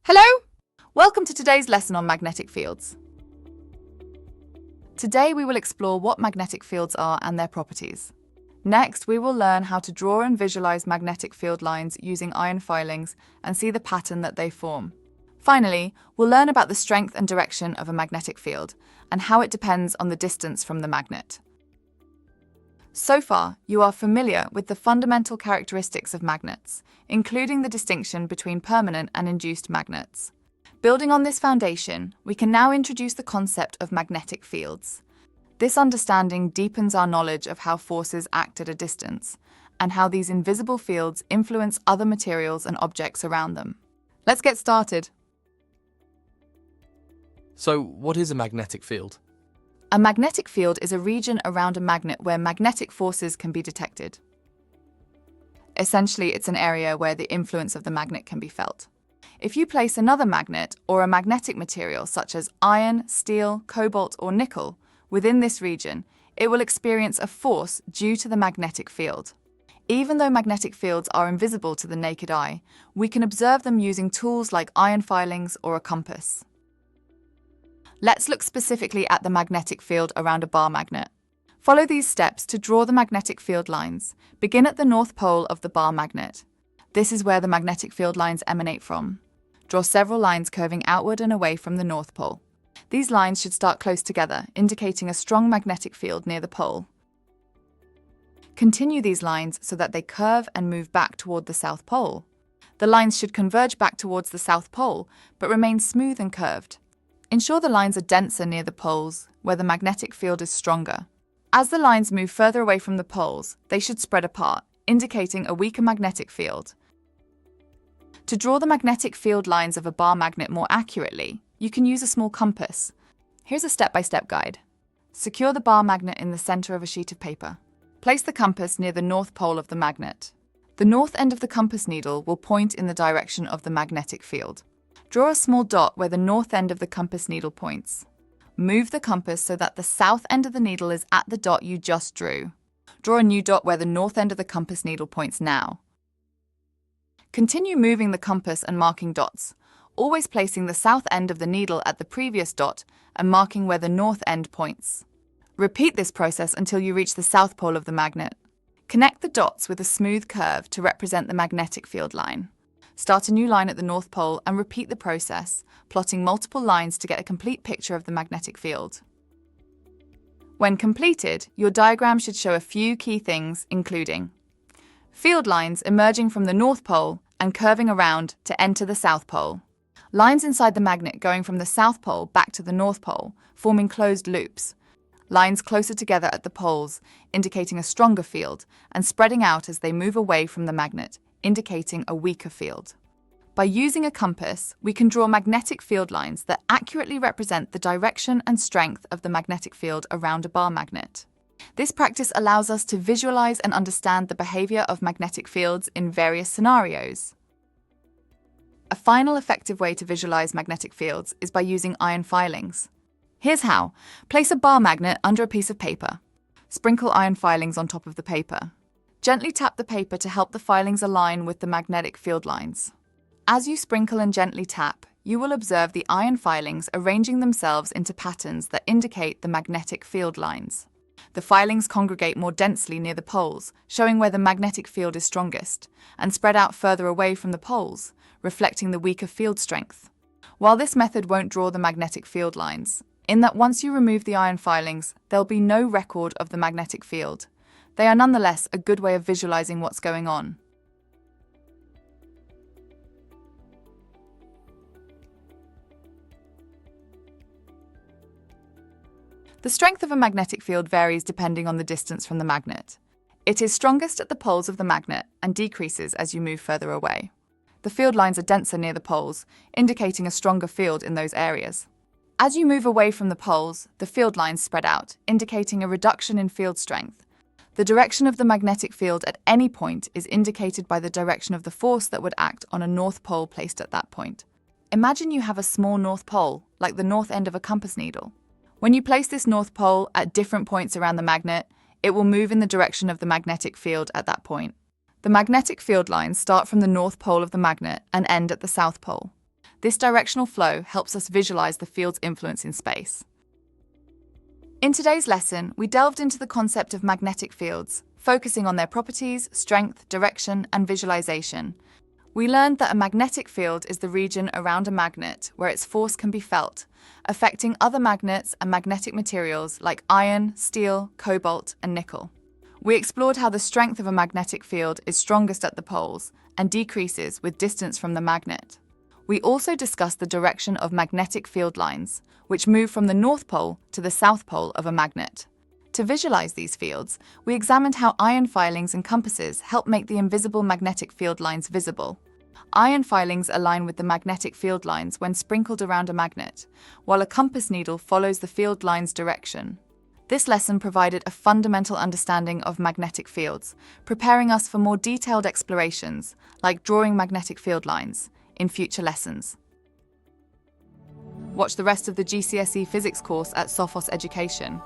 Hello! Welcome to today's lesson on magnetic fields. Today we will explore what magnetic fields are and their properties. Next, we will learn how to draw and visualize magnetic field lines using iron filings and see the pattern that they form. Finally, we'll learn about the strength and direction of a magnetic field and how it depends on the distance from the magnet. So far, you are familiar with the fundamental characteristics of magnets, including the distinction between permanent and induced magnets. Building on this foundation, we can now introduce the concept of magnetic fields. This understanding deepens our knowledge of how forces act at a distance, and how these invisible fields influence other materials and objects around them. Let's get started. So, what is a magnetic field? A magnetic field is a region around a magnet where magnetic forces can be detected. Essentially, it's an area where the influence of the magnet can be felt. If you place another magnet or a magnetic material such as iron, steel, cobalt, or nickel within this region, it will experience a force due to the magnetic field. Even though magnetic fields are invisible to the naked eye, we can observe them using tools like iron filings or a compass. Let's look specifically at the magnetic field around a bar magnet. Follow these steps to draw the magnetic field lines. Begin at the north pole of the bar magnet. This is where the magnetic field lines emanate from. Draw several lines curving outward and away from the north pole. These lines should start close together, indicating a strong magnetic field near the pole. Continue these lines so that they curve and move back toward the south pole. The lines should converge back towards the south pole, but remain smooth and curved. Ensure the lines are denser near the poles, where the magnetic field is stronger. As the lines move further away from the poles, they should spread apart, indicating a weaker magnetic field. To draw the magnetic field lines of a bar magnet more accurately, you can use a small compass. Here's a step-by-step guide. Secure the bar magnet in the center of a sheet of paper. Place the compass near the north pole of the magnet. The north end of the compass needle will point in the direction of the magnetic field. Draw a small dot where the north end of the compass needle points. Move the compass so that the south end of the needle is at the dot you just drew. Draw a new dot where the north end of the compass needle points now. Continue moving the compass and marking dots, always placing the south end of the needle at the previous dot and marking where the north end points. Repeat this process until you reach the south pole of the magnet. Connect the dots with a smooth curve to represent the magnetic field line. Start a new line at the north pole and repeat the process, plotting multiple lines to get a complete picture of the magnetic field. When completed, your diagram should show a few key things, including field lines emerging from the north pole and curving around to enter the south pole. Lines inside the magnet going from the south pole back to the north pole, forming closed loops. Lines closer together at the poles, indicating a stronger field, and spreading out as they move away from the magnet, indicating a weaker field. By using a compass, we can draw magnetic field lines that accurately represent the direction and strength of the magnetic field around a bar magnet. This practice allows us to visualize and understand the behavior of magnetic fields in various scenarios. A final effective way to visualize magnetic fields is by using iron filings. Here's how. Place a bar magnet under a piece of paper. Sprinkle iron filings on top of the paper. Gently tap the paper to help the filings align with the magnetic field lines. As you sprinkle and gently tap, you will observe the iron filings arranging themselves into patterns that indicate the magnetic field lines. The filings congregate more densely near the poles, showing where the magnetic field is strongest, and spread out further away from the poles, reflecting the weaker field strength. While this method won't draw the magnetic field lines, in that once you remove the iron filings, there'll be no record of the magnetic field. They are nonetheless a good way of visualizing what's going on. The strength of a magnetic field varies depending on the distance from the magnet. It is strongest at the poles of the magnet and decreases as you move further away. The field lines are denser near the poles, indicating a stronger field in those areas. As you move away from the poles, the field lines spread out, indicating a reduction in field strength. The direction of the magnetic field at any point is indicated by the direction of the force that would act on a north pole placed at that point. Imagine you have a small north pole, like the north end of a compass needle. When you place this north pole at different points around the magnet, it will move in the direction of the magnetic field at that point. The magnetic field lines start from the north pole of the magnet and end at the south pole. This directional flow helps us visualize the field's influence in space. In today's lesson, we delved into the concept of magnetic fields, focusing on their properties, strength, direction, and visualization. We learned that a magnetic field is the region around a magnet where its force can be felt, affecting other magnets and magnetic materials like iron, steel, cobalt, and nickel. We explored how the strength of a magnetic field is strongest at the poles and decreases with distance from the magnet. We also discussed the direction of magnetic field lines, which move from the North Pole to the South Pole of a magnet. To visualize these fields, we examined how iron filings and compasses help make the invisible magnetic field lines visible. Iron filings align with the magnetic field lines when sprinkled around a magnet, while a compass needle follows the field line's direction. This lesson provided a fundamental understanding of magnetic fields, preparing us for more detailed explorations, like drawing magnetic field lines, in future lessons. Watch the rest of the GCSE physics course at Sophos Education.